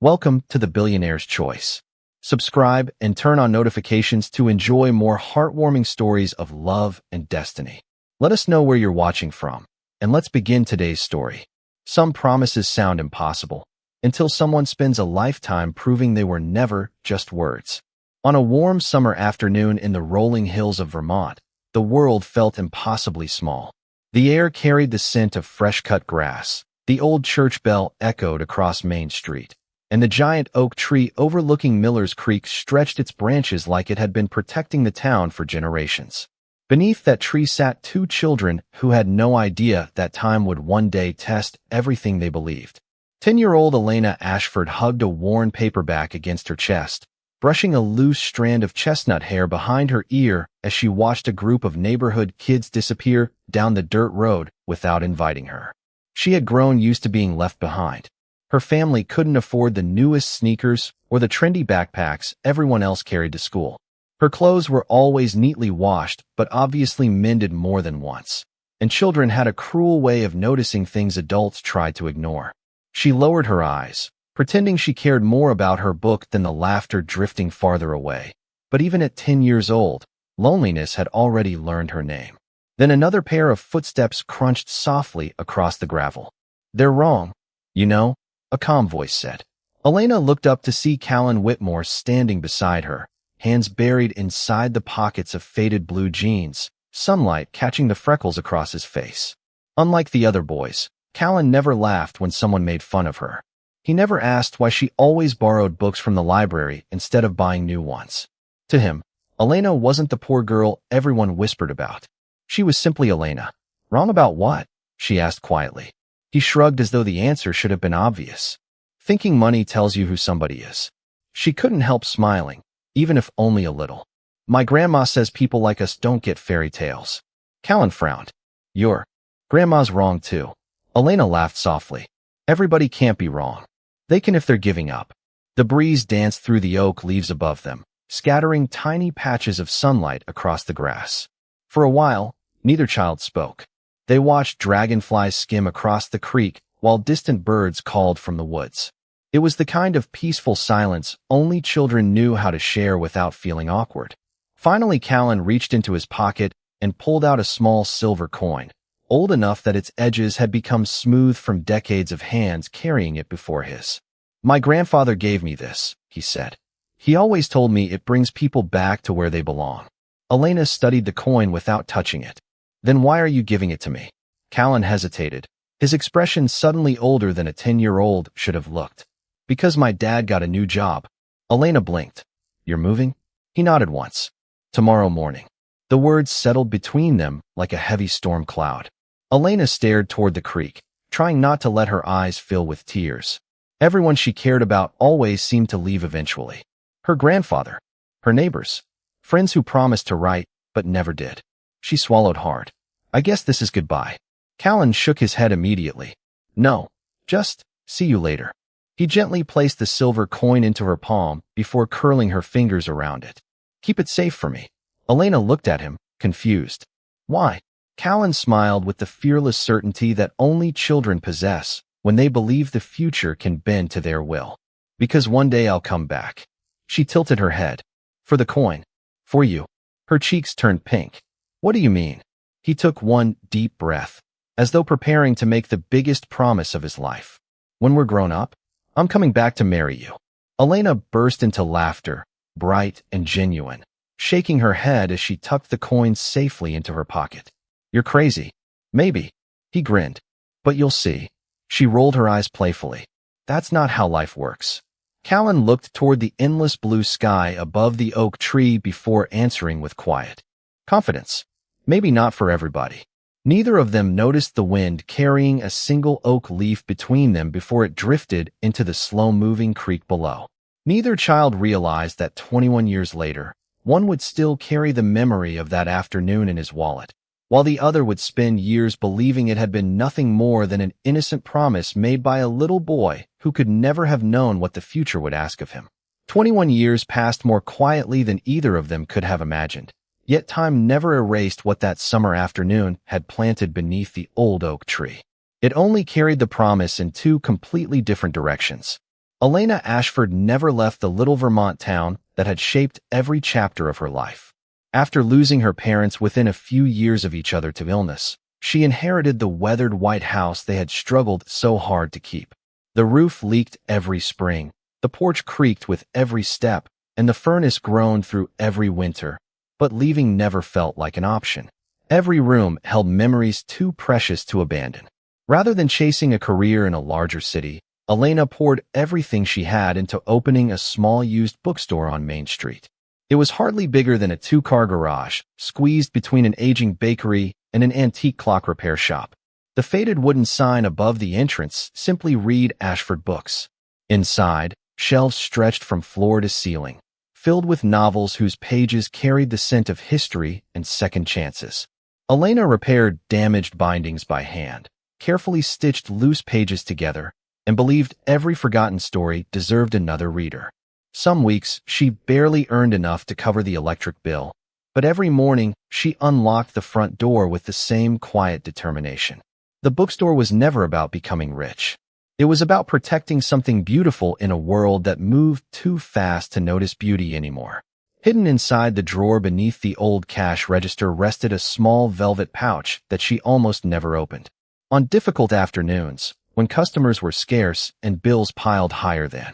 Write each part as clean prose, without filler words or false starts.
Welcome to the Billionaire's Choice. Subscribe and turn on notifications to enjoy more heartwarming stories of love and destiny. Let us know where you're watching from, and let's begin today's story. Some promises sound impossible, until someone spends a lifetime proving they were never just words. On a warm summer afternoon in the rolling hills of Vermont, the world felt impossibly small. The air carried the scent of fresh-cut grass. The old church bell echoed across Main Street, and the giant oak tree overlooking Miller's Creek stretched its branches like it had been protecting the town for generations. Beneath that tree sat two children who had no idea that time would one day test everything they believed. 10-year-old Elena Ashford hugged a worn paperback against her chest, brushing a loose strand of chestnut hair behind her ear as she watched a group of neighborhood kids disappear down the dirt road without inviting her. She had grown used to being left behind. Her family couldn't afford the newest sneakers or the trendy backpacks everyone else carried to school. Her clothes were always neatly washed, but obviously mended more than once. And children had a cruel way of noticing things adults tried to ignore. She lowered her eyes, pretending she cared more about her book than the laughter drifting farther away. But even at 10 years old, loneliness had already learned her name. Then another pair of footsteps crunched softly across the gravel. "They're wrong, you know," a calm voice said. Elena looked up to see Callan Whitmore standing beside her, hands buried inside the pockets of faded blue jeans, sunlight catching the freckles across his face. Unlike the other boys, Callan never laughed when someone made fun of her. He never asked why she always borrowed books from the library instead of buying new ones. To him, Elena wasn't the poor girl everyone whispered about. She was simply Elena. "Wrong about what?" she asked quietly. He shrugged as though the answer should have been obvious. "Thinking money tells you who somebody is." She couldn't help smiling, even if only a little. "My grandma says people like us don't get fairy tales." Callan frowned. "Your grandma's wrong too." Elena laughed softly. "Everybody can't be wrong. They can if they're giving up." The breeze danced through the oak leaves above them, scattering tiny patches of sunlight across the grass. For a while, neither child spoke. They watched dragonflies skim across the creek while distant birds called from the woods. It was the kind of peaceful silence only children knew how to share without feeling awkward. Finally, Callan reached into his pocket and pulled out a small silver coin, old enough that its edges had become smooth from decades of hands carrying it before his. "My grandfather gave me this," he said. "He always told me it brings people back to where they belong." Elena studied the coin without touching it. "Then why are you giving it to me?" Callan hesitated, his expression suddenly older than a 10-year-old should have looked. "Because my dad got a new job." Elena blinked. "You're moving?" He nodded once. "Tomorrow morning." The words settled between them like a heavy storm cloud. Elena stared toward the creek, trying not to let her eyes fill with tears. Everyone she cared about always seemed to leave eventually. Her grandfather, her neighbors, friends who promised to write but never did. She swallowed hard. "I guess this is goodbye." Callan shook his head immediately. "No, just see you later." He gently placed the silver coin into her palm before curling her fingers around it. "Keep it safe for me." Elena looked at him, confused. "Why?" Callan smiled with the fearless certainty that only children possess when they believe the future can bend to their will. "Because one day I'll come back." She tilted her head. "For the coin. For you." Her cheeks turned pink. "What do you mean?" He took one deep breath, as though preparing to make the biggest promise of his life. "When we're grown up, I'm coming back to marry you." Elena burst into laughter, bright and genuine, shaking her head as she tucked the coin safely into her pocket. "You're crazy." "Maybe." He grinned. "But you'll see." She rolled her eyes playfully. "That's not how life works." Callan looked toward the endless blue sky above the oak tree before answering with quiet confidence. "Maybe not for everybody." Neither of them noticed the wind carrying a single oak leaf between them before it drifted into the slow-moving creek below. Neither child realized that 21 years later, one would still carry the memory of that afternoon in his wallet, while the other would spend years believing it had been nothing more than an innocent promise made by a little boy who could never have known what the future would ask of him. 21 years passed more quietly than either of them could have imagined, yet time never erased what that summer afternoon had planted beneath the old oak tree. It only carried the promise in two completely different directions. Elena Ashford never left the little Vermont town that had shaped every chapter of her life. After losing her parents within a few years of each other to illness, she inherited the weathered white house they had struggled so hard to keep. The roof leaked every spring, the porch creaked with every step, and the furnace groaned through every winter, but leaving never felt like an option. Every room held memories too precious to abandon. Rather than chasing a career in a larger city, Elena poured everything she had into opening a small used bookstore on Main Street. It was hardly bigger than a two-car garage, squeezed between an aging bakery and an antique clock repair shop. The faded wooden sign above the entrance simply read Ashford Books. Inside, shelves stretched from floor to ceiling, filled with novels whose pages carried the scent of history and second chances. Elena repaired damaged bindings by hand, carefully stitched loose pages together, and believed every forgotten story deserved another reader. Some weeks, she barely earned enough to cover the electric bill, but every morning, she unlocked the front door with the same quiet determination. The bookstore was never about becoming rich. It was about protecting something beautiful in a world that moved too fast to notice beauty anymore. Hidden inside the drawer beneath the old cash register rested a small velvet pouch that she almost never opened. On difficult afternoons, when customers were scarce and bills piled higher than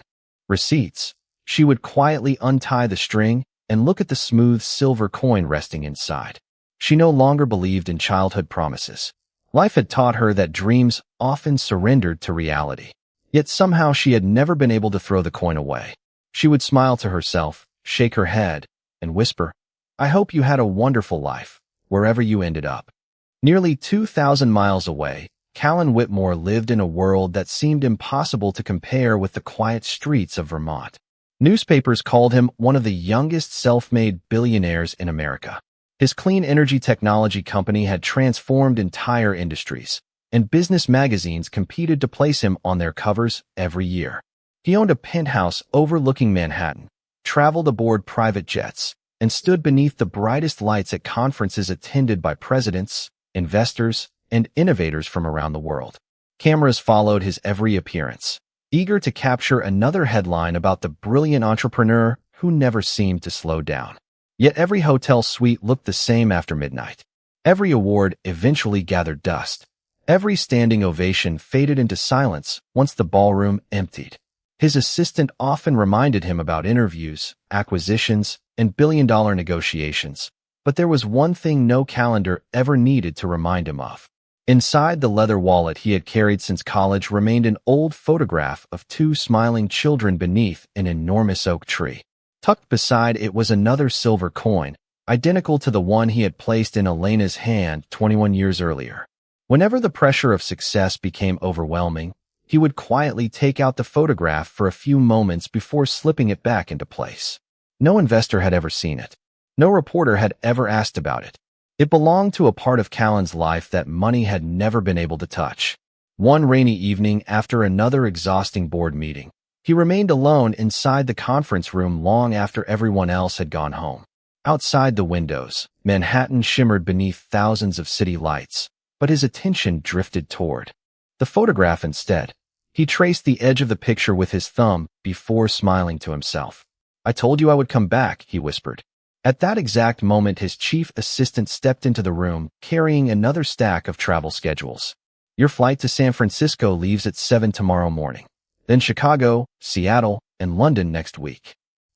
receipts, she would quietly untie the string and look at the smooth silver coin resting inside. She no longer believed in childhood promises. Life had taught her that dreams often surrendered to reality. Yet somehow she had never been able to throw the coin away. She would smile to herself, shake her head, and whisper, "I hope you had a wonderful life, wherever you ended up." Nearly 2,000 miles away, Callan Whitmore lived in a world that seemed impossible to compare with the quiet streets of Vermont. Newspapers called him one of the youngest self-made billionaires in America. His clean energy technology company had transformed entire industries, and business magazines competed to place him on their covers every year. He owned a penthouse overlooking Manhattan, traveled aboard private jets, and stood beneath the brightest lights at conferences attended by presidents, investors, and innovators from around the world. Cameras followed his every appearance, eager to capture another headline about the brilliant entrepreneur who never seemed to slow down. Yet every hotel suite looked the same after midnight. Every award eventually gathered dust. Every standing ovation faded into silence once the ballroom emptied. His assistant often reminded him about interviews, acquisitions, and billion-dollar negotiations, but there was one thing no calendar ever needed to remind him of. Inside the leather wallet he had carried since college remained an old photograph of two smiling children beneath an enormous oak tree. Tucked beside it was another silver coin, identical to the one he had placed in Elena's hand 21 years earlier. Whenever the pressure of success became overwhelming, he would quietly take out the photograph for a few moments before slipping it back into place. No investor had ever seen it. No reporter had ever asked about it. It belonged to a part of Callan's life that money had never been able to touch. One rainy evening after another exhausting board meeting, he remained alone inside the conference room long after everyone else had gone home. Outside the windows, Manhattan shimmered beneath thousands of city lights, but his attention drifted toward the photograph instead. He traced the edge of the picture with his thumb before smiling to himself. "I told you I would come back," he whispered. At that exact moment, his chief assistant stepped into the room, carrying another stack of travel schedules. "Your flight to San Francisco leaves at 7 tomorrow morning. Then Chicago, Seattle, and London next week."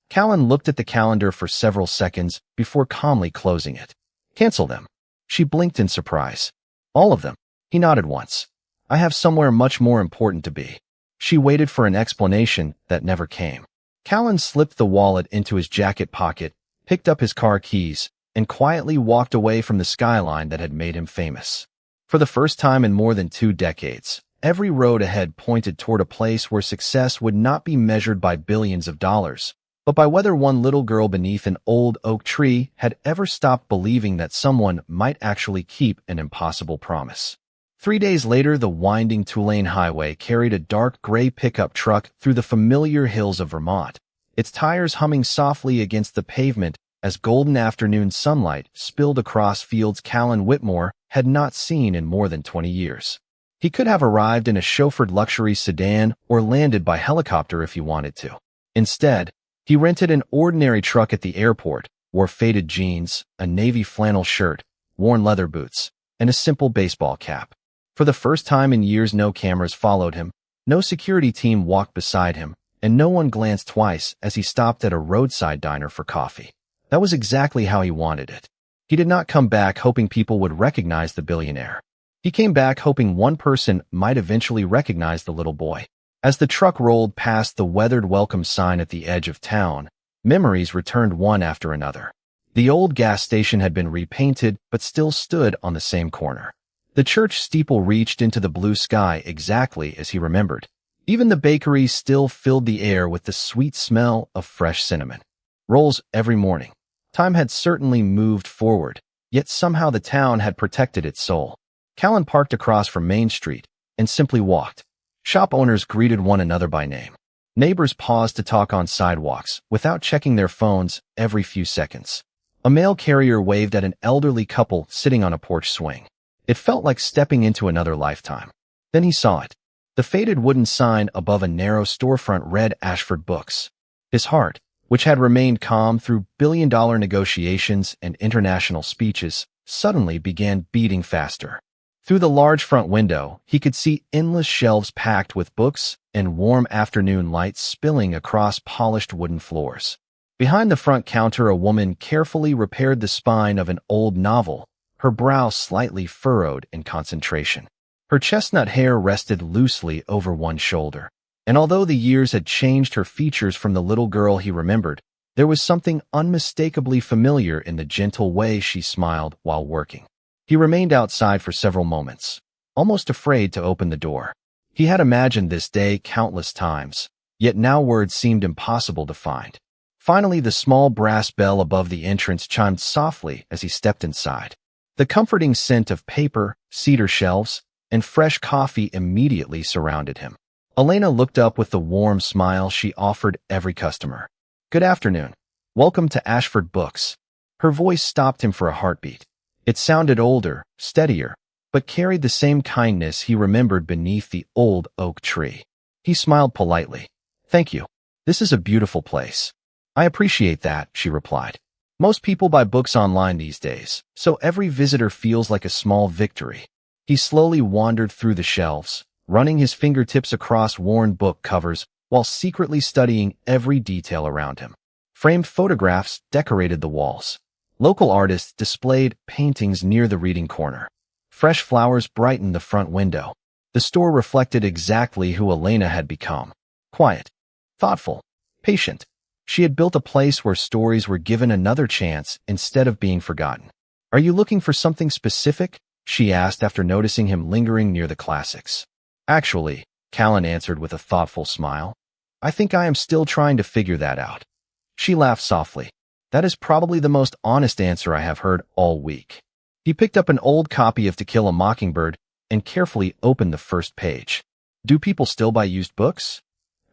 Callan looked at the calendar for several seconds before calmly closing it. "Cancel them." She blinked in surprise. "All of them?" He nodded once. "I have somewhere much more important to be." She waited for an explanation that never came. Callan slipped the wallet into his jacket pocket, picked up his car keys, and quietly walked away from the skyline that had made him famous. For the first time in more than 2 decades, every road ahead pointed toward a place where success would not be measured by billions of dollars, but by whether one little girl beneath an old oak tree had ever stopped believing that someone might actually keep an impossible promise. 3 days later, the winding 2-lane highway carried a dark gray pickup truck through the familiar hills of Vermont, its tires humming softly against the pavement as golden afternoon sunlight spilled across fields Callan Whitmore had not seen in more than 20 years. He could have arrived in a chauffeured luxury sedan or landed by helicopter if he wanted to. Instead, he rented an ordinary truck at the airport, wore faded jeans, a navy flannel shirt, worn leather boots, and a simple baseball cap. For the first time in years, no cameras followed him, no security team walked beside him, and no one glanced twice as he stopped at a roadside diner for coffee. That was exactly how he wanted it. He did not come back hoping people would recognize the billionaire. He came back hoping one person might eventually recognize the little boy. As the truck rolled past the weathered welcome sign at the edge of town, memories returned one after another. The old gas station had been repainted but still stood on the same corner. The church steeple reached into the blue sky exactly as he remembered. Even the bakery still filled the air with the sweet smell of fresh cinnamon rolls every morning. Time had certainly moved forward, yet somehow the town had protected its soul. Callan parked across from Main Street and simply walked. Shop owners greeted one another by name. Neighbors paused to talk on sidewalks without checking their phones every few seconds. A mail carrier waved at an elderly couple sitting on a porch swing. It felt like stepping into another lifetime. Then he saw it. The faded wooden sign above a narrow storefront read Ashford Books. His heart, which had remained calm through billion-dollar negotiations and international speeches, suddenly began beating faster. Through the large front window, he could see endless shelves packed with books and warm afternoon lights spilling across polished wooden floors. Behind the front counter, a woman carefully repaired the spine of an old novel, her brow slightly furrowed in concentration. Her chestnut hair rested loosely over one shoulder, and although the years had changed her features from the little girl he remembered, there was something unmistakably familiar in the gentle way she smiled while working. He remained outside for several moments, almost afraid to open the door. He had imagined this day countless times, yet now words seemed impossible to find. Finally, the small brass bell above the entrance chimed softly as he stepped inside. The comforting scent of paper, cedar shelves, and fresh coffee immediately surrounded him. Elena looked up with the warm smile she offered every customer. "Good afternoon. Welcome to Ashford Books." Her voice stopped him for a heartbeat. It sounded older, steadier, but carried the same kindness he remembered beneath the old oak tree. He smiled politely. "Thank you. This is a beautiful place." "I appreciate that," she replied. "Most people buy books online these days, so every visitor feels like a small victory." He slowly wandered through the shelves, running his fingertips across worn book covers while secretly studying every detail around him. Framed photographs decorated the walls. Local artists displayed paintings near the reading corner. Fresh flowers brightened the front window. The store reflected exactly who Elena had become. Quiet, thoughtful, patient. She had built a place where stories were given another chance instead of being forgotten. "Are you looking for something specific?" she asked after noticing him lingering near the classics. "Actually," Callan answered with a thoughtful smile, "I think I am still trying to figure that out." She laughed softly. "That is probably the most honest answer I have heard all week." He picked up an old copy of To Kill a Mockingbird and carefully opened the first page. "Do people still buy used books?"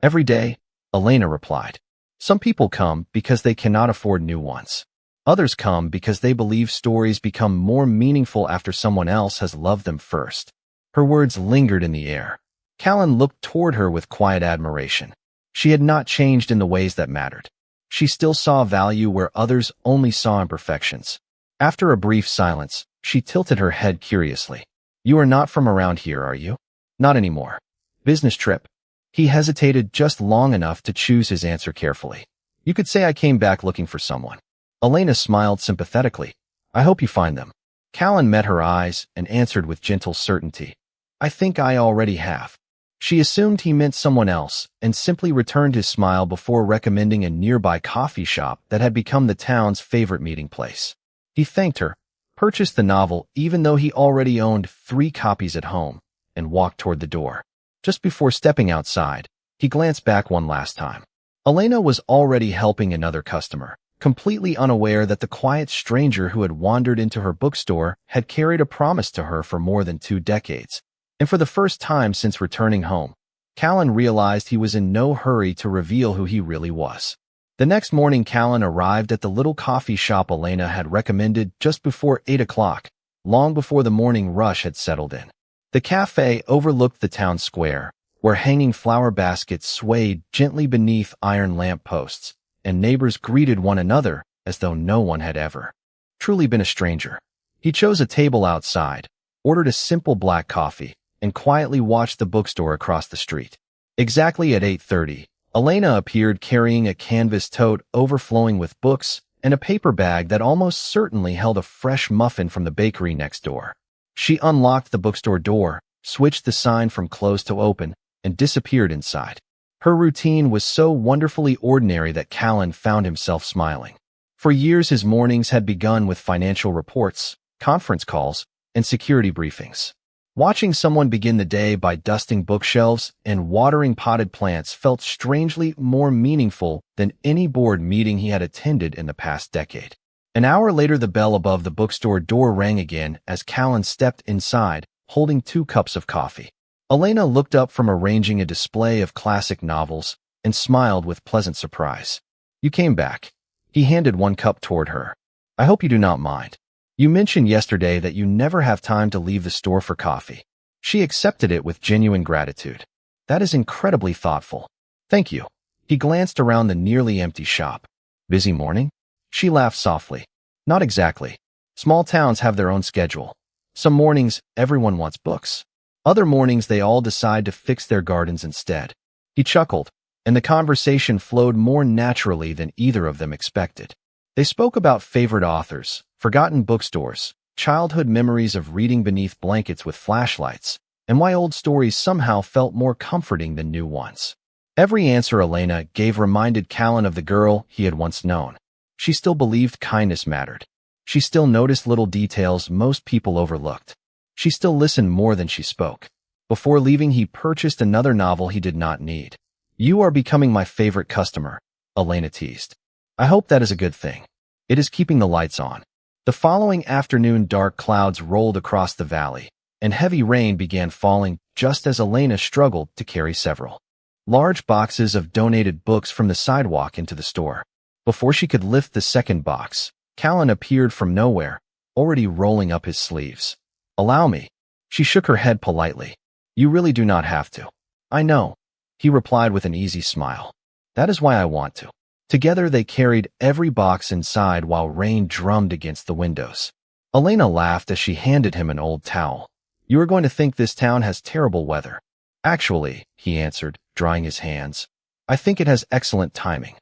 "Every day," Elena replied. "Some people come because they cannot afford new ones. Others come because they believe stories become more meaningful after someone else has loved them first." Her words lingered in the air. Callan looked toward her with quiet admiration. She had not changed in the ways that mattered. She still saw value where others only saw imperfections. After a brief silence, she tilted her head curiously. "You are not from around here, are you?" "Not anymore. Business trip." He hesitated just long enough to choose his answer carefully. "You could say I came back looking for someone." Elena smiled sympathetically. "I hope you find them." Callan met her eyes and answered with gentle certainty. "I think I already have." She assumed he meant someone else and simply returned his smile before recommending a nearby coffee shop that had become the town's favorite meeting place. He thanked her, purchased the novel even though he already owned 3 copies at home, and walked toward the door. Just before stepping outside, he glanced back one last time. Elena was already helping another customer, completely unaware that the quiet stranger who had wandered into her bookstore had carried a promise to her for more than 2 decades. And for the first time since returning home, Callan realized he was in no hurry to reveal who he really was. The next morning, Callan arrived at the little coffee shop Elena had recommended just before 8 o'clock, long before the morning rush had settled in. The cafe overlooked the town square, where hanging flower baskets swayed gently beneath iron lamp posts, and neighbors greeted one another as though no one had ever truly been a stranger. He chose a table outside, ordered a simple black coffee, and quietly watched the bookstore across the street. Exactly at 8:30, Elena appeared carrying a canvas tote overflowing with books and a paper bag that almost certainly held a fresh muffin from the bakery next door. She unlocked the bookstore door, switched the sign from closed to open, and disappeared inside. Her routine was so wonderfully ordinary that Callan found himself smiling. For years, his mornings had begun with financial reports, conference calls, and security briefings. Watching someone begin the day by dusting bookshelves and watering potted plants felt strangely more meaningful than any board meeting he had attended in the past decade. An hour later, the bell above the bookstore door rang again as Callan stepped inside, holding 2 cups of coffee. Elena looked up from arranging a display of classic novels and smiled with pleasant surprise. "You came back." He handed 1 cup toward her. "I hope you do not mind. You mentioned yesterday that you never have time to leave the store for coffee." She accepted it with genuine gratitude. "That is incredibly thoughtful. Thank you." He glanced around the nearly empty shop. "Busy morning?" She laughed softly. "Not exactly. Small towns have their own schedule. Some mornings, everyone wants books. Other mornings, they all decide to fix their gardens instead." He chuckled, and the conversation flowed more naturally than either of them expected. They spoke about favorite authors, forgotten bookstores, childhood memories of reading beneath blankets with flashlights, and why old stories somehow felt more comforting than new ones. Every answer Elena gave reminded Callan of the girl he had once known. She still believed kindness mattered. She still noticed little details most people overlooked. She still listened more than she spoke. Before leaving, he purchased another novel he did not need. "You are becoming my favorite customer," Elena teased. "I hope that is a good thing. It is keeping the lights on." The following afternoon, dark clouds rolled across the valley, and heavy rain began falling just as Elena struggled to carry several large boxes of donated books from the sidewalk into the store. Before she could lift the second box, Callan appeared from nowhere, already rolling up his sleeves. "Allow me." She shook her head politely. "You really do not have to." "I know," he replied with an easy smile. "That is why I want to." Together they carried every box inside while rain drummed against the windows. Elena laughed as she handed him an old towel. "You are going to think this town has terrible weather." "Actually," he answered, drying his hands, "I think it has excellent timing."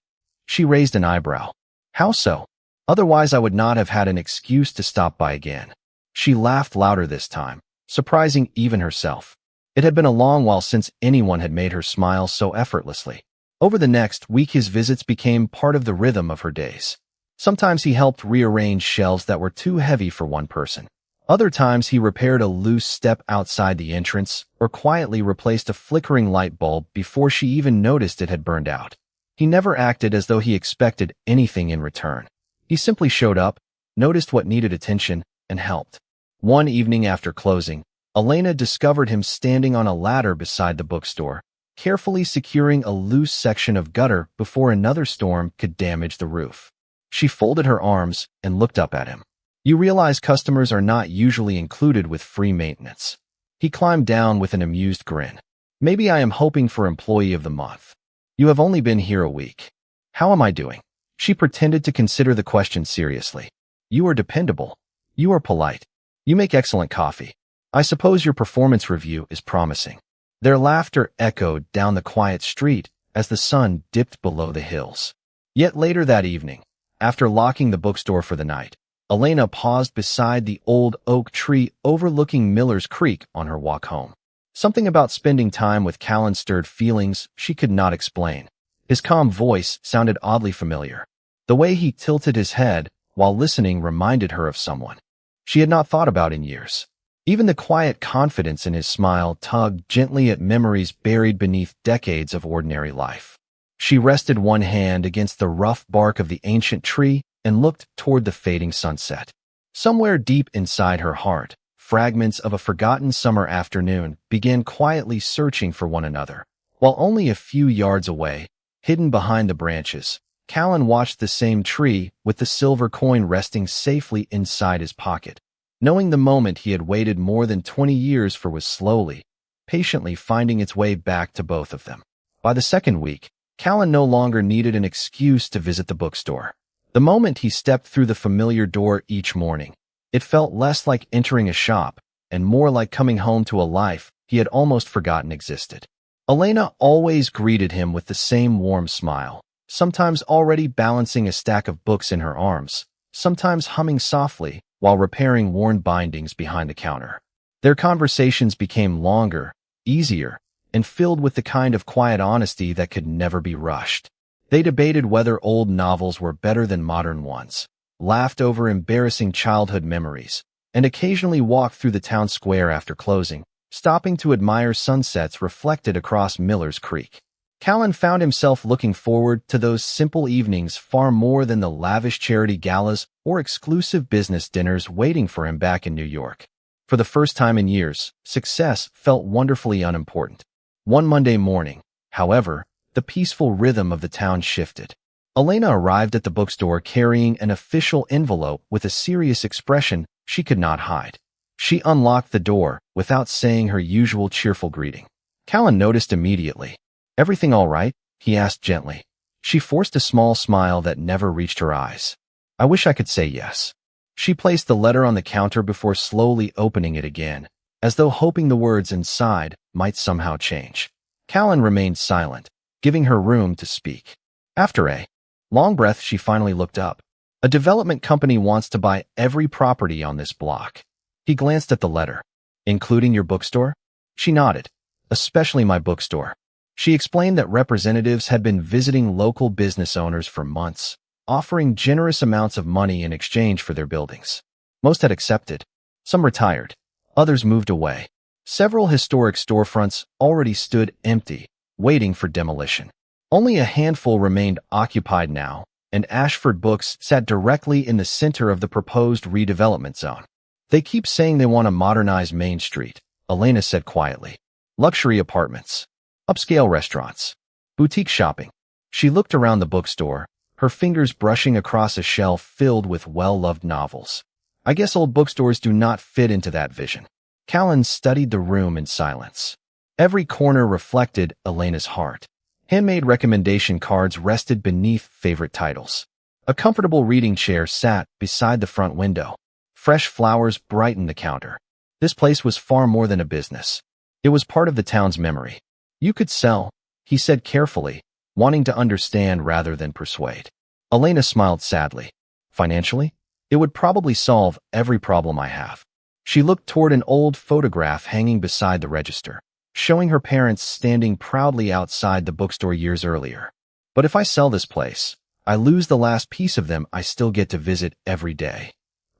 She raised an eyebrow. "How so?" "Otherwise I would not have had an excuse to stop by again." She laughed louder this time, surprising even herself. It had been a long while since anyone had made her smile so effortlessly. Over the next week, his visits became part of the rhythm of her days. Sometimes he helped rearrange shelves that were too heavy for one person. Other times he repaired a loose step outside the entrance or quietly replaced a flickering light bulb before she even noticed it had burned out. He never acted as though he expected anything in return. He simply showed up, noticed what needed attention, and helped. One evening after closing, Elena discovered him standing on a ladder beside the bookstore, carefully securing a loose section of gutter before another storm could damage the roof. She folded her arms and looked up at him. "You realize customers are not usually included with free maintenance." He climbed down with an amused grin. "Maybe I am hoping for Employee of the Month." "You have only been here a week." "How am I doing?" She pretended to consider the question seriously. "You are dependable. You are polite. You make excellent coffee. I suppose your performance review is promising." Their laughter echoed down the quiet street as the sun dipped below the hills. Yet later that evening, after locking the bookstore for the night, Elena paused beside the old oak tree overlooking Miller's Creek on her walk home. Something about spending time with Callan stirred feelings she could not explain. His calm voice sounded oddly familiar. The way he tilted his head while listening reminded her of someone she had not thought about in years. Even the quiet confidence in his smile tugged gently at memories buried beneath decades of ordinary life. She rested one hand against the rough bark of the ancient tree and looked toward the fading sunset. Somewhere deep inside her heart, fragments of a forgotten summer afternoon began quietly searching for one another. While only a few yards away, hidden behind the branches, Callan watched the same tree with the silver coin resting safely inside his pocket. knowing the moment he had waited more than 20 years for was slowly, patiently finding its way back to both of them. By the second week, Callan no longer needed an excuse to visit the bookstore. The moment he stepped through the familiar door each morning, it felt less like entering a shop and more like coming home to a life he had almost forgotten existed. Elena always greeted him with the same warm smile, sometimes already balancing a stack of books in her arms, sometimes humming softly while repairing worn bindings behind the counter. Their conversations became longer, easier, and filled with the kind of quiet honesty that could never be rushed. They debated whether old novels were better than modern ones, laughed over embarrassing childhood memories, and occasionally walked through the town square after closing, stopping to admire sunsets reflected across Miller's Creek. Callan found himself looking forward to those simple evenings far more than the lavish charity galas or exclusive business dinners waiting for him back in New York. For the first time in years, success felt wonderfully unimportant. One Monday morning, however, the peaceful rhythm of the town shifted. Elena arrived at the bookstore carrying an official envelope with a serious expression she could not hide. She unlocked the door without saying her usual cheerful greeting. Callan noticed immediately. "Everything all right?" he asked gently. She forced a small smile that never reached her eyes. "I wish I could say yes." She placed the letter on the counter before slowly opening it again, as though hoping the words inside might somehow change. Callan remained silent, giving her room to speak. After a long breath, she finally looked up. "A development company wants to buy every property on this block." He glanced at the letter. "Including your bookstore?" She nodded. "Especially my bookstore." She explained that representatives had been visiting local business owners for months, offering generous amounts of money in exchange for their buildings. Most had accepted. Some retired. Others moved away. Several historic storefronts already stood empty, waiting for demolition. Only a handful remained occupied now, and Ashford Books sat directly in the center of the proposed redevelopment zone. "They keep saying they want to modernize Main Street," Elena said quietly. "Luxury apartments, upscale restaurants, boutique shopping." She looked around the bookstore, her fingers brushing across a shelf filled with well-loved novels. "I guess old bookstores do not fit into that vision." Callan studied the room in silence. Every corner reflected Elena's heart. Handmade recommendation cards rested beneath favorite titles. A comfortable reading chair sat beside the front window. Fresh flowers brightened the counter. This place was far more than a business. It was part of the town's memory. "You could sell," he said carefully, wanting to understand rather than persuade. Elena smiled sadly. "Financially? It would probably solve every problem I have." She looked toward an old photograph hanging beside the register, showing her parents standing proudly outside the bookstore years earlier. "But if I sell this place, I lose the last piece of them I still get to visit every day."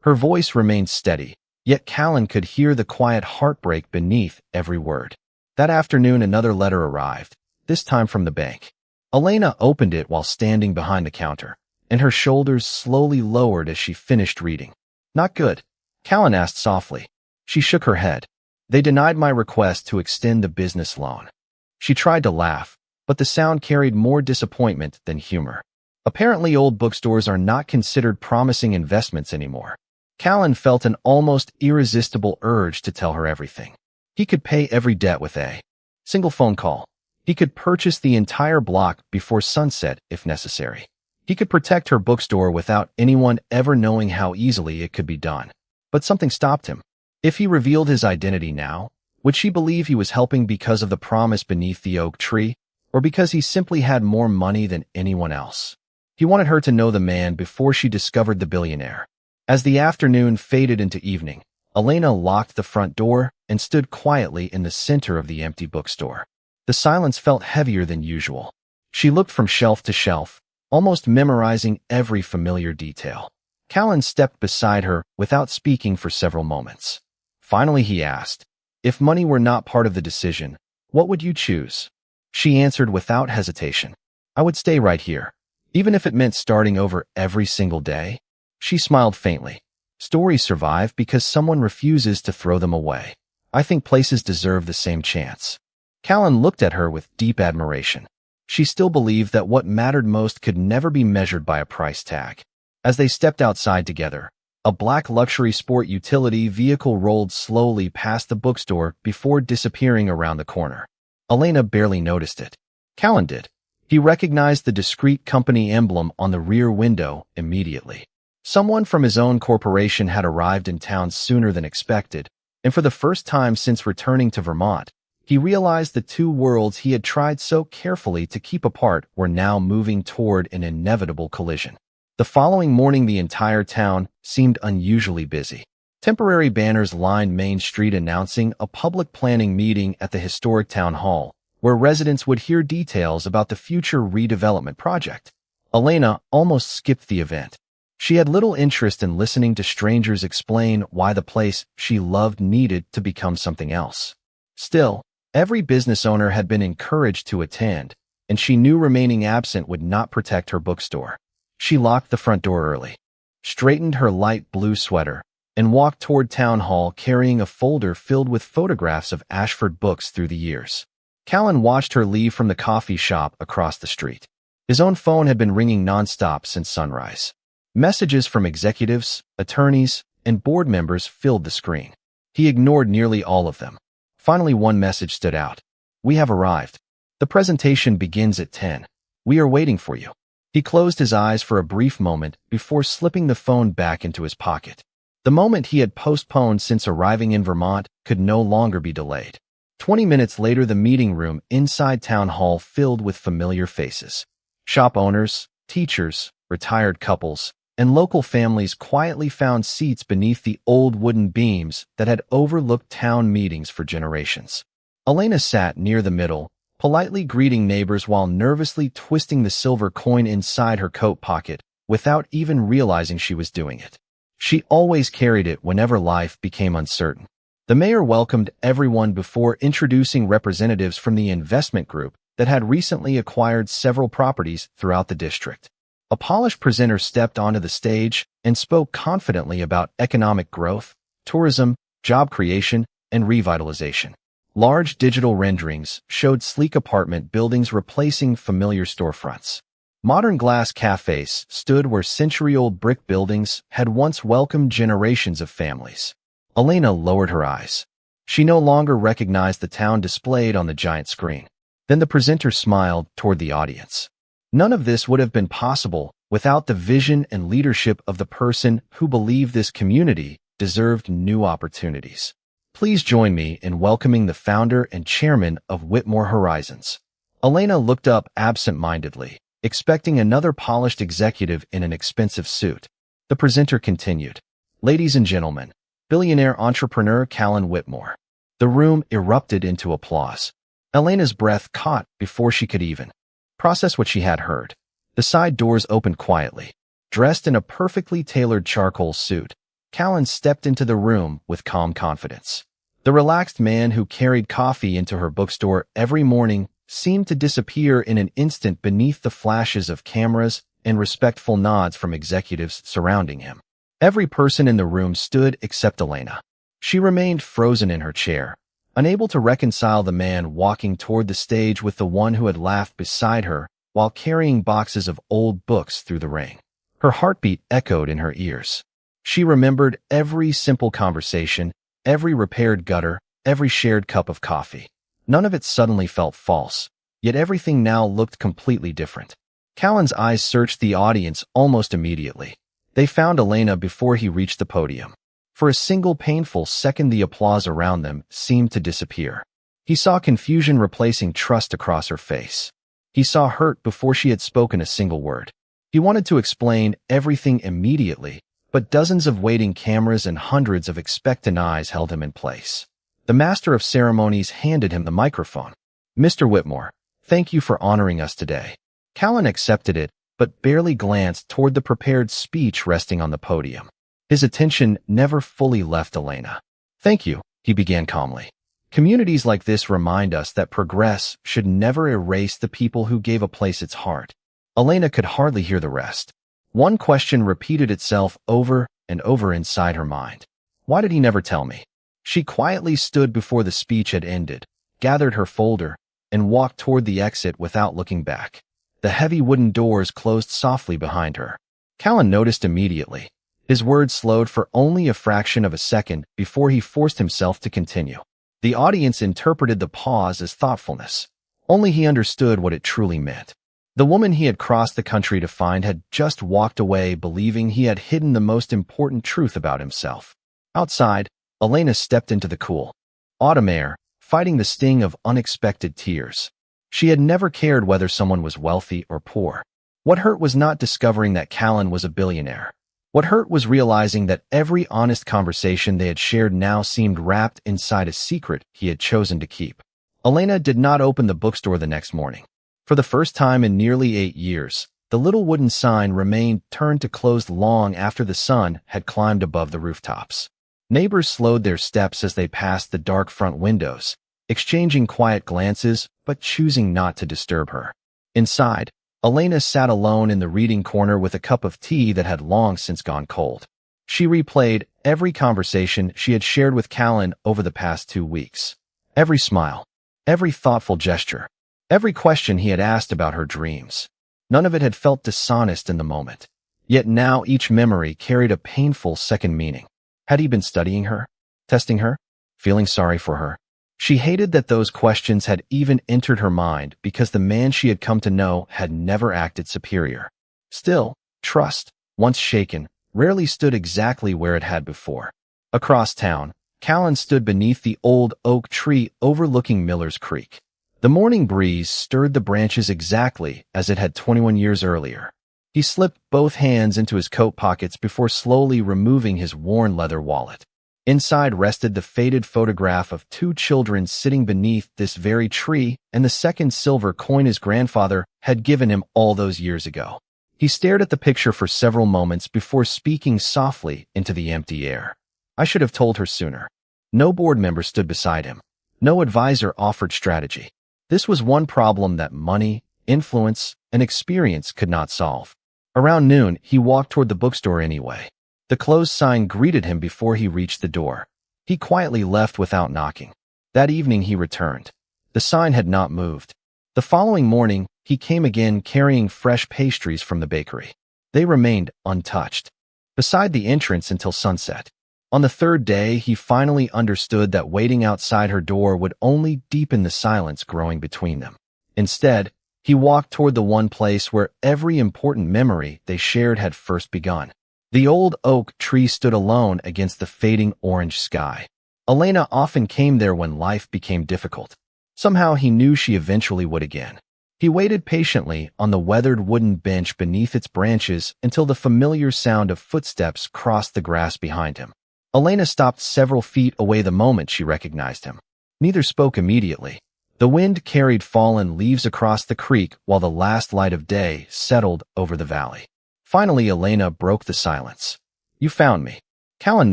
Her voice remained steady, yet Callan could hear the quiet heartbreak beneath every word. That afternoon, another letter arrived, this time from the bank. Elena opened it while standing behind the counter, and her shoulders slowly lowered as she finished reading. "Not good?" Callan asked softly. She shook her head. "They denied my request to extend the business loan." She tried to laugh, but the sound carried more disappointment than humor. Apparently, old bookstores are not considered promising investments anymore. Callan felt an almost irresistible urge to tell her everything. He could pay every debt with a single phone call. He could purchase the entire block before sunset if necessary. He could protect her bookstore without anyone ever knowing how easily it could be done. But something stopped him. If he revealed his identity now, would she believe he was helping because of the promise beneath the oak tree, or because he simply had more money than anyone else? He wanted her to know the man before she discovered the billionaire. As the afternoon faded into evening, Elena locked the front door and stood quietly in the center of the empty bookstore. The silence felt heavier than usual. She looked from shelf to shelf, almost memorizing every familiar detail. Callan stepped beside her without speaking for several moments. Finally, he asked, "If money were not part of the decision, what would you choose?" She answered without hesitation, "I would stay right here, even if it meant starting over every single day." She smiled faintly. "Stories survive because someone refuses to throw them away. I think places deserve the same chance." Callan looked at her with deep admiration. She still believed that what mattered most could never be measured by a price tag. As they stepped outside together, A black luxury sport utility vehicle rolled slowly past the bookstore before disappearing around the corner. Elena barely noticed it. Callan did. He recognized the discreet company emblem on the rear window immediately. Someone from his own corporation had arrived in town sooner than expected, and for the first time since returning to Vermont, he realized the two worlds he had tried so carefully to keep apart were now moving toward an inevitable collision. The following morning, the entire town seemed unusually busy. Temporary banners lined Main Street announcing a public planning meeting at the historic town hall, where residents would hear details about the future redevelopment project. Elena almost skipped the event. She had little interest in listening to strangers explain why the place she loved needed to become something else. Still, every business owner had been encouraged to attend, and she knew remaining absent would not protect her bookstore. She locked the front door early, straightened her light blue sweater, and walked toward town hall carrying a folder filled with photographs of Ashford books through the years. Callan watched her leave from the coffee shop across the street. His own phone had been ringing nonstop since sunrise. Messages from executives, attorneys, and board members filled the screen. He ignored nearly all of them. Finally, one message stood out. "We have arrived. The presentation begins at 10. We are waiting for you." He closed his eyes for a brief moment before slipping the phone back into his pocket. The moment he had postponed since arriving in Vermont could no longer be delayed. 20 minutes later, the meeting room inside Town Hall filled with familiar faces. Shop owners, teachers, retired couples, and local families quietly found seats beneath the old wooden beams that had overlooked town meetings for generations. Elena sat near the middle, politely greeting neighbors while nervously twisting the silver coin inside her coat pocket without even realizing she was doing it. She always carried it whenever life became uncertain. The mayor welcomed everyone before introducing representatives from the investment group that had recently acquired several properties throughout the district. A polished presenter stepped onto the stage and spoke confidently about economic growth, tourism, job creation, and revitalization. Large digital renderings showed sleek apartment buildings replacing familiar storefronts. Modern glass cafes stood where century-old brick buildings had once welcomed generations of families. Elena lowered her eyes. She no longer recognized the town displayed on the giant screen. Then the presenter smiled toward the audience. None of this would have been possible without the vision and leadership of the person who believed this community deserved new opportunities. Please join me in welcoming the founder and chairman of Whitmore Horizons. Elena looked up absent-mindedly, expecting another polished executive in an expensive suit. The presenter continued. "Ladies and gentlemen, billionaire entrepreneur Callan Whitmore." The room erupted into applause. Elena's breath caught before she could even process what she had heard. The side doors opened quietly. Dressed in a perfectly tailored charcoal suit, Callan stepped into the room with calm confidence. The relaxed man who carried coffee into her bookstore every morning seemed to disappear in an instant beneath the flashes of cameras and respectful nods from executives surrounding him. Every person in the room stood except Elena. She remained frozen in her chair, unable to reconcile the man walking toward the stage with the one who had laughed beside her while carrying boxes of old books through the rain. Her heartbeat echoed in her ears. She remembered every simple conversation, every repaired gutter, every shared cup of coffee. None of it suddenly felt false, yet everything now looked completely different. Callan's eyes searched the audience almost immediately. They found Elena before he reached the podium. For a single painful second, the applause around them seemed to disappear. He saw confusion replacing trust across her face. He saw hurt before she had spoken a single word. He wanted to explain everything immediately, but dozens of waiting cameras and hundreds of expectant eyes held him in place. The master of ceremonies handed him the microphone. "Mr. Whitmore, thank you for honoring us today." Callan accepted it, but barely glanced toward the prepared speech resting on the podium. His attention never fully left Elena. "Thank you," he began calmly. "Communities like this remind us that progress should never erase the people who gave a place its heart." Elena could hardly hear the rest. One question repeated itself over and over inside her mind. Why did he never tell me? She quietly stood before the speech had ended, gathered her folder, and walked toward the exit without looking back. The heavy wooden doors closed softly behind her. Callan noticed immediately. His words slowed for only a fraction of a second before he forced himself to continue. The audience interpreted the pause as thoughtfulness. Only he understood what it truly meant. The woman he had crossed the country to find had just walked away believing he had hidden the most important truth about himself. Outside, Elena stepped into the cool autumn air, fighting the sting of unexpected tears. She had never cared whether someone was wealthy or poor. What hurt was not discovering that Callan was a billionaire. What hurt was realizing that every honest conversation they had shared now seemed wrapped inside a secret he had chosen to keep. Elena did not open the bookstore the next morning. For the first time in nearly 8 years, the little wooden sign remained turned to closed long after the sun had climbed above the rooftops. Neighbors slowed their steps as they passed the dark front windows, exchanging quiet glances but choosing not to disturb her. Inside, Elena sat alone in the reading corner with a cup of tea that had long since gone cold. She replayed every conversation she had shared with Callan over the past 2 weeks. Every smile, every thoughtful gesture, every question he had asked about her dreams. None of it had felt dishonest in the moment. Yet now each memory carried a painful second meaning. Had he been studying her? Testing her? Feeling sorry for her? She hated that those questions had even entered her mind because the man she had come to know had never acted superior. Still, trust, once shaken, rarely stood exactly where it had before. Across town, Callan stood beneath the old oak tree overlooking Miller's Creek. The morning breeze stirred the branches exactly as it had 21 years earlier. He slipped both hands into his coat pockets before slowly removing his worn leather wallet. Inside rested the faded photograph of 2 children sitting beneath this very tree and the second silver coin his grandfather had given him all those years ago. He stared at the picture for several moments before speaking softly into the empty air. I should have told her sooner. No board member stood beside him. No advisor offered strategy. This was one problem that money, influence, and experience could not solve. Around noon, he walked toward the bookstore anyway. The closed sign greeted him before he reached the door. He quietly left without knocking. That evening he returned. The sign had not moved. The following morning, he came again carrying fresh pastries from the bakery. They remained untouched beside the entrance until sunset. On the 3rd day, he finally understood that waiting outside her door would only deepen the silence growing between them. Instead, he walked toward the one place where every important memory they shared had first begun. The old oak tree stood alone against the fading orange sky. Elena often came there when life became difficult. Somehow he knew she eventually would again. He waited patiently on the weathered wooden bench beneath its branches until the familiar sound of footsteps crossed the grass behind him. Elena stopped several feet away the moment she recognized him. Neither spoke immediately. The wind carried fallen leaves across the creek while the last light of day settled over the valley. Finally, Elena broke the silence. You found me. Callan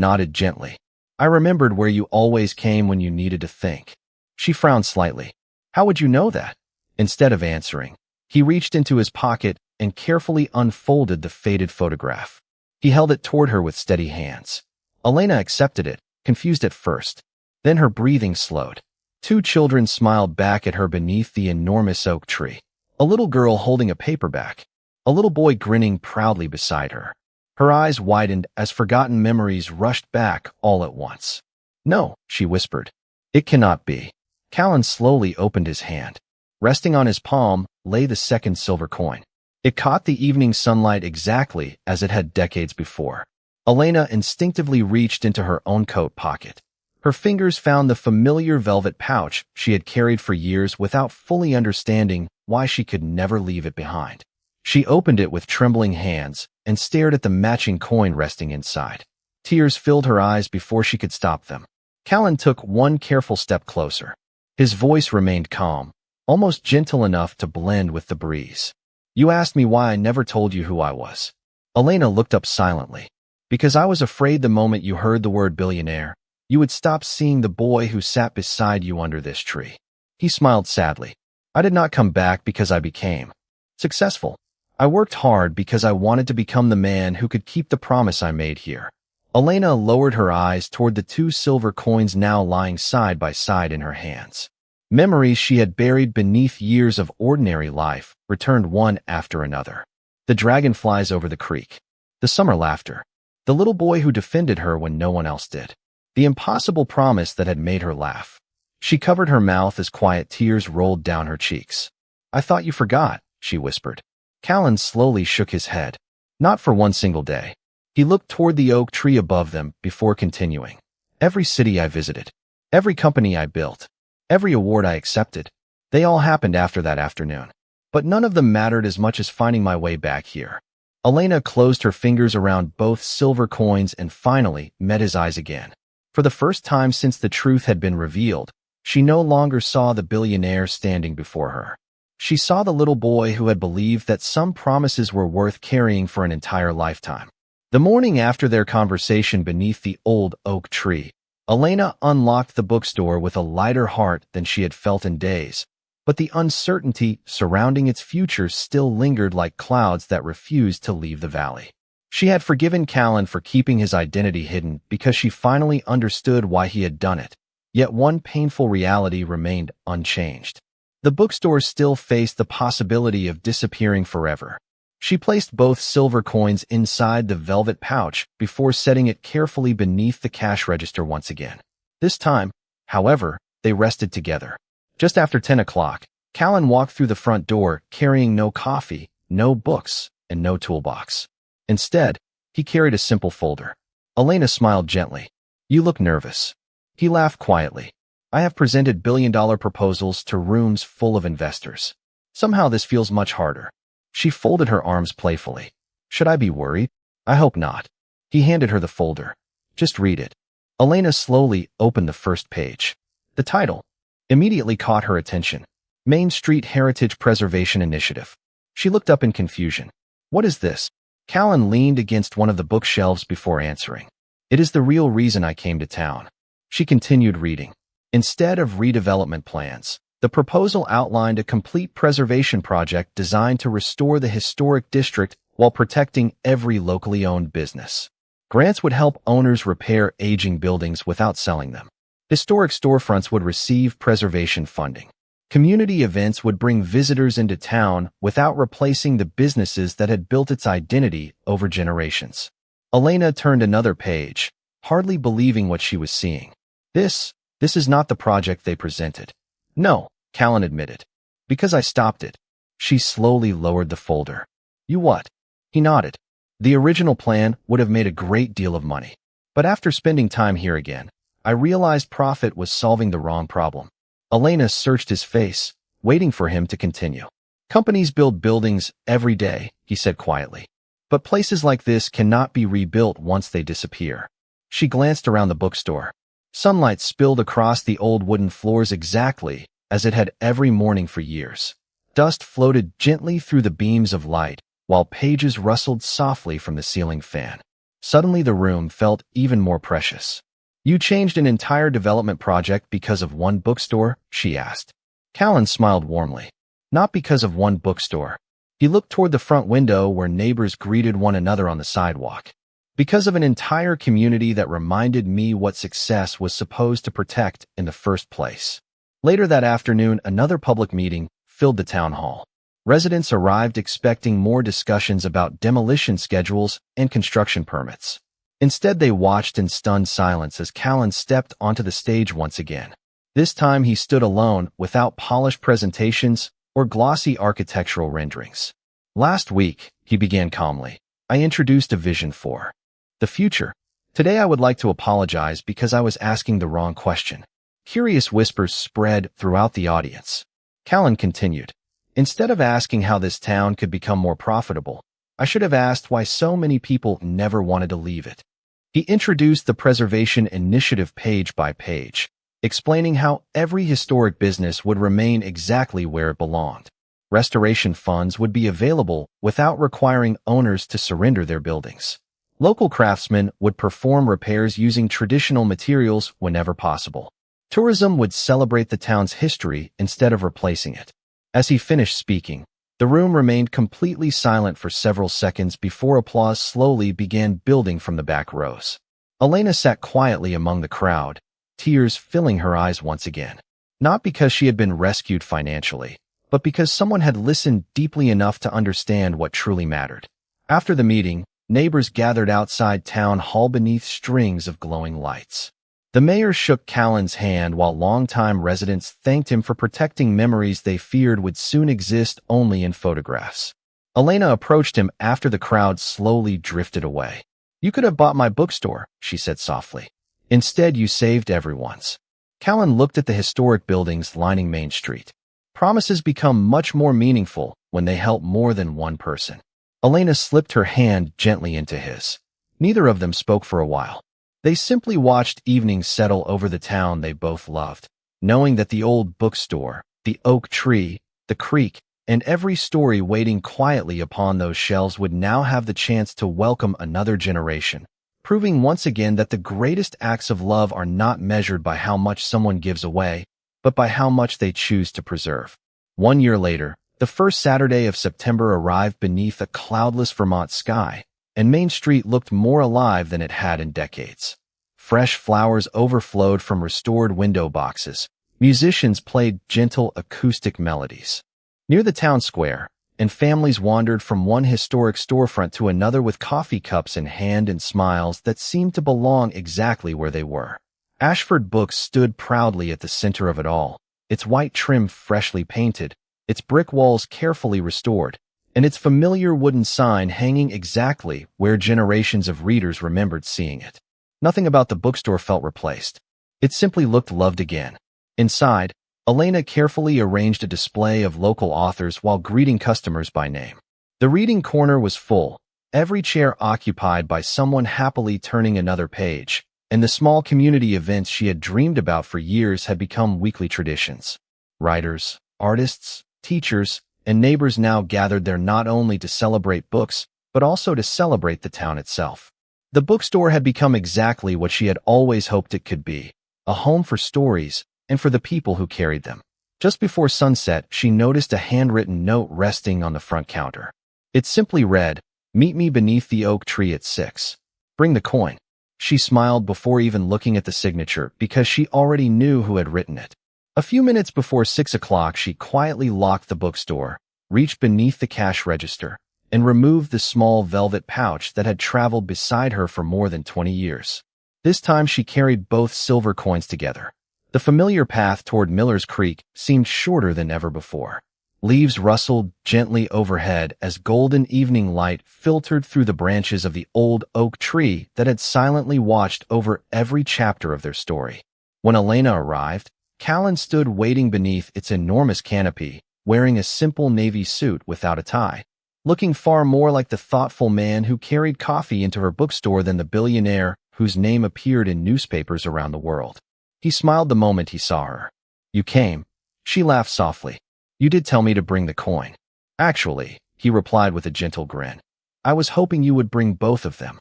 nodded gently. I remembered where you always came when you needed to think. She frowned slightly. How would you know that? Instead of answering, he reached into his pocket and carefully unfolded the faded photograph. He held it toward her with steady hands. Elena accepted it, confused at first. Then her breathing slowed. 2 children smiled back at her beneath the enormous oak tree. A little girl holding a paperback. A little boy grinning proudly beside her. Her eyes widened as forgotten memories rushed back all at once. No, she whispered. It cannot be. Callan slowly opened his hand. Resting on his palm lay the second silver coin. It caught the evening sunlight exactly as it had decades before. Elena instinctively reached into her own coat pocket. Her fingers found the familiar velvet pouch she had carried for years without fully understanding why she could never leave it behind. She opened it with trembling hands and stared at the matching coin resting inside. Tears filled her eyes before she could stop them. Callan took one careful step closer. His voice remained calm, almost gentle enough to blend with the breeze. You asked me why I never told you who I was. Elena looked up silently. Because I was afraid the moment you heard the word billionaire, you would stop seeing the boy who sat beside you under this tree. He smiled sadly. I did not come back because I became successful. I worked hard because I wanted to become the man who could keep the promise I made here. Elena lowered her eyes toward the 2 silver coins now lying side by side in her hands. Memories she had buried beneath years of ordinary life returned one after another. The dragonflies over the creek. The summer laughter. The little boy who defended her when no one else did. The impossible promise that had made her laugh. She covered her mouth as quiet tears rolled down her cheeks. "I thought you forgot," she whispered. Callan slowly shook his head. Not for one single day. He looked toward the oak tree above them before continuing. "Every city I visited, every company I built, every award I accepted, they all happened after that afternoon. But none of them mattered as much as finding my way back here." Elena closed her fingers around both silver coins and finally met his eyes again. For the first time since the truth had been revealed, she no longer saw the billionaire standing before her. She saw the little boy who had believed that some promises were worth carrying for an entire lifetime. The morning after their conversation beneath the old oak tree, Elena unlocked the bookstore with a lighter heart than she had felt in days, but the uncertainty surrounding its future still lingered like clouds that refused to leave the valley. She had forgiven Callan for keeping his identity hidden because she finally understood why he had done it, yet one painful reality remained unchanged. The bookstore still faced the possibility of disappearing forever. She placed both silver coins inside the velvet pouch before setting it carefully beneath the cash register once again. This time, however, they rested together. Just after 10 o'clock, Callan walked through the front door carrying no coffee, no books, and no toolbox. Instead, he carried a simple folder. Elena smiled gently. "You look nervous." He laughed quietly. "I have presented billion-dollar proposals to rooms full of investors. Somehow this feels much harder." She folded her arms playfully. "Should I be worried? I hope not." He handed her the folder. "Just read it." Elena slowly opened the first page. The title immediately caught her attention. Main Street Heritage Preservation Initiative. She looked up in confusion. "What is this?" Callan leaned against one of the bookshelves before answering. "It is the real reason I came to town." She continued reading. Instead of redevelopment plans, the proposal outlined a complete preservation project designed to restore the historic district while protecting every locally owned business. Grants would help owners repair aging buildings without selling them. Historic storefronts would receive preservation funding. Community events would bring visitors into town without replacing the businesses that had built its identity over generations. Elena turned another page, hardly believing what she was seeing. This is not the project they presented." "No," Callan admitted. "Because I stopped it." She slowly lowered the folder. "You what?" He nodded. "The original plan would have made a great deal of money. But after spending time here again, I realized profit was solving the wrong problem." Elena searched his face, waiting for him to continue. "Companies build buildings every day," he said quietly. "But places like this cannot be rebuilt once they disappear." She glanced around the bookstore. Sunlight spilled across the old wooden floors exactly as it had every morning for years. Dust floated gently through the beams of light, while pages rustled softly from the ceiling fan. Suddenly the room felt even more precious. "You changed an entire development project because of one bookstore?" she asked. Callan smiled warmly. "Not because of one bookstore." He looked toward the front window where neighbors greeted one another on the sidewalk. "Because of an entire community that reminded me what success was supposed to protect in the first place." Later that afternoon, another public meeting filled the town hall. Residents arrived expecting more discussions about demolition schedules and construction permits. Instead, they watched in stunned silence as Callan stepped onto the stage once again. This time he stood alone, without polished presentations or glossy architectural renderings. "Last week," he began calmly, "I introduced a vision for the future. Today I would like to apologize because I was asking the wrong question." Curious whispers spread throughout the audience. Callan continued, "Instead of asking how this town could become more profitable, I should have asked why so many people never wanted to leave it." He introduced the Preservation Initiative page by page, explaining how every historic business would remain exactly where it belonged. Restoration funds would be available without requiring owners to surrender their buildings. Local craftsmen would perform repairs using traditional materials whenever possible. Tourism would celebrate the town's history instead of replacing it. As he finished speaking, the room remained completely silent for several seconds before applause slowly began building from the back rows. Elena sat quietly among the crowd, tears filling her eyes once again. Not because she had been rescued financially, but because someone had listened deeply enough to understand what truly mattered. After the meeting, Neighbors gathered outside town hall beneath strings of glowing lights. The mayor shook Callan's hand while longtime residents thanked him for protecting memories they feared would soon exist only in photographs. Elena approached him after the crowd slowly drifted away. "You could have bought my bookstore," she said softly. "Instead, you saved everyone's." Callan looked at the historic buildings lining Main Street. Promises become much more meaningful when they help more than one person. Elena slipped her hand gently into his. Neither of them spoke for a while. They simply watched evenings settle over the town they both loved, knowing that the old bookstore, the oak tree, the creek, and every story waiting quietly upon those shelves would now have the chance to welcome another generation, proving once again that the greatest acts of love are not measured by how much someone gives away, but by how much they choose to preserve. 1 year later, the first Saturday of September arrived beneath a cloudless Vermont sky, and Main Street looked more alive than it had in decades. Fresh flowers overflowed from restored window boxes. Musicians played gentle acoustic melodies. Near the town square, and families wandered from one historic storefront to another with coffee cups in hand and smiles that seemed to belong exactly where they were. Ashford Books stood proudly at the center of it all, its white trim freshly painted, its brick walls carefully restored, and its familiar wooden sign hanging exactly where generations of readers remembered seeing it. Nothing about the bookstore felt replaced. It simply looked loved again. Inside, Elena carefully arranged a display of local authors while greeting customers by name. The reading corner was full, every chair occupied by someone happily turning another page, and the small community events she had dreamed about for years had become weekly traditions. Writers, artists, teachers, and neighbors now gathered there not only to celebrate books, but also to celebrate the town itself. The bookstore had become exactly what she had always hoped it could be, a home for stories and for the people who carried them. Just before sunset, she noticed a handwritten note resting on the front counter. It simply read, "Meet me beneath the oak tree at 6. Bring the coin." She smiled before even looking at the signature because she already knew who had written it. A few minutes before 6 o'clock, she quietly locked the bookstore, reached beneath the cash register, and removed the small velvet pouch that had traveled beside her for more than 20 years. This time she carried both silver coins together. The familiar path toward Miller's Creek seemed shorter than ever before. Leaves rustled gently overhead as golden evening light filtered through the branches of the old oak tree that had silently watched over every chapter of their story. When Elena arrived, Callan stood waiting beneath its enormous canopy, wearing a simple navy suit without a tie, looking far more like the thoughtful man who carried coffee into her bookstore than the billionaire whose name appeared in newspapers around the world. He smiled the moment he saw her. "You came." She laughed softly. "You did tell me to bring the coin." "Actually," he replied with a gentle grin, "I was hoping you would bring both of them."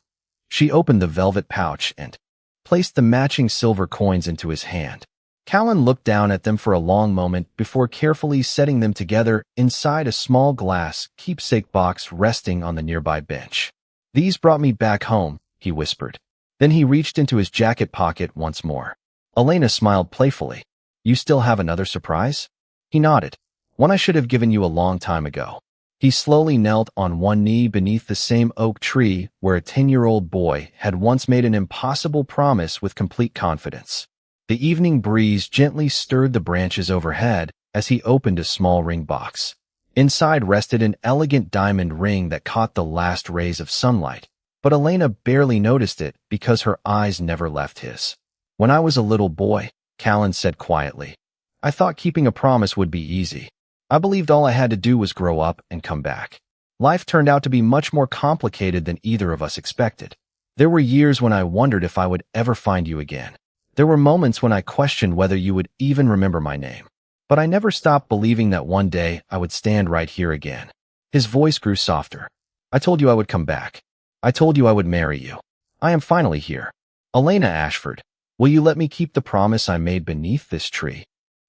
She opened the velvet pouch and placed the matching silver coins into his hand. Callan looked down at them for a long moment before carefully setting them together inside a small glass keepsake box resting on the nearby bench. "These brought me back home," he whispered. Then he reached into his jacket pocket once more. Elena smiled playfully. "You still have another surprise?" He nodded. "One I should have given you a long time ago." He slowly knelt on one knee beneath the same oak tree where a 10-year-old boy had once made an impossible promise with complete confidence. The evening breeze gently stirred the branches overhead as he opened a small ring box. Inside rested an elegant diamond ring that caught the last rays of sunlight, but Elena barely noticed it because her eyes never left his. "When I was a little boy," Callan said quietly, "I thought keeping a promise would be easy. I believed all I had to do was grow up and come back. Life turned out to be much more complicated than either of us expected. There were years when I wondered if I would ever find you again. There were moments when I questioned whether you would even remember my name. But I never stopped believing that one day I would stand right here again." His voice grew softer. "I told you I would come back. I told you I would marry you. I am finally here. Elena Ashford, will you let me keep the promise I made beneath this tree?"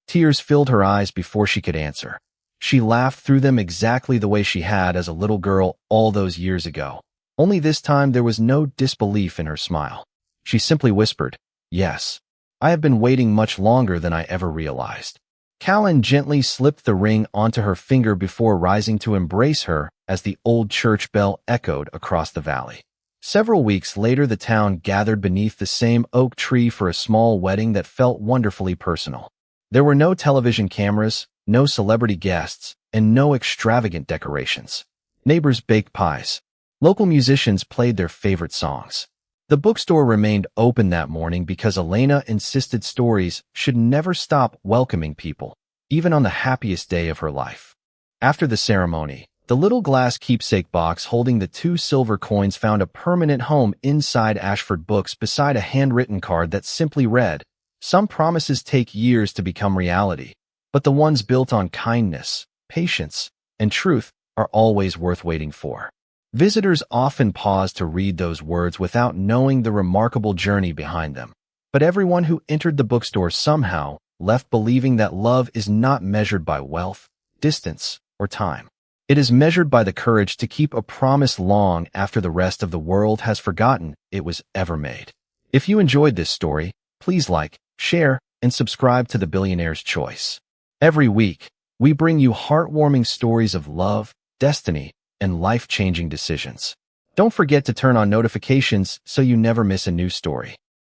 Tears filled her eyes before she could answer. She laughed through them exactly the way she had as a little girl all those years ago. Only this time there was no disbelief in her smile. She simply whispered, "Yes. I have been waiting much longer than I ever realized." Callan gently slipped the ring onto her finger before rising to embrace her as the old church bell echoed across the valley. Several weeks later, the town gathered beneath the same oak tree for a small wedding that felt wonderfully personal. There were no television cameras, no celebrity guests, and no extravagant decorations. Neighbors baked pies. Local musicians played their favorite songs. The bookstore remained open that morning because Elena insisted stories should never stop welcoming people, even on the happiest day of her life. After the ceremony, the little glass keepsake box holding the 2 silver coins found a permanent home inside Ashford Books beside a handwritten card that simply read, "Some promises take years to become reality, but the ones built on kindness, patience, and truth are always worth waiting for." Visitors often paused to read those words without knowing the remarkable journey behind them. But everyone who entered the bookstore somehow left believing that love is not measured by wealth, distance, or time. It is measured by the courage to keep a promise long after the rest of the world has forgotten it was ever made. If you enjoyed this story, please like, share, and subscribe to the Billionaire's Choice. Every week, we bring you heartwarming stories of love, destiny, and life-changing decisions. Don't forget to turn on notifications so you never miss a new story.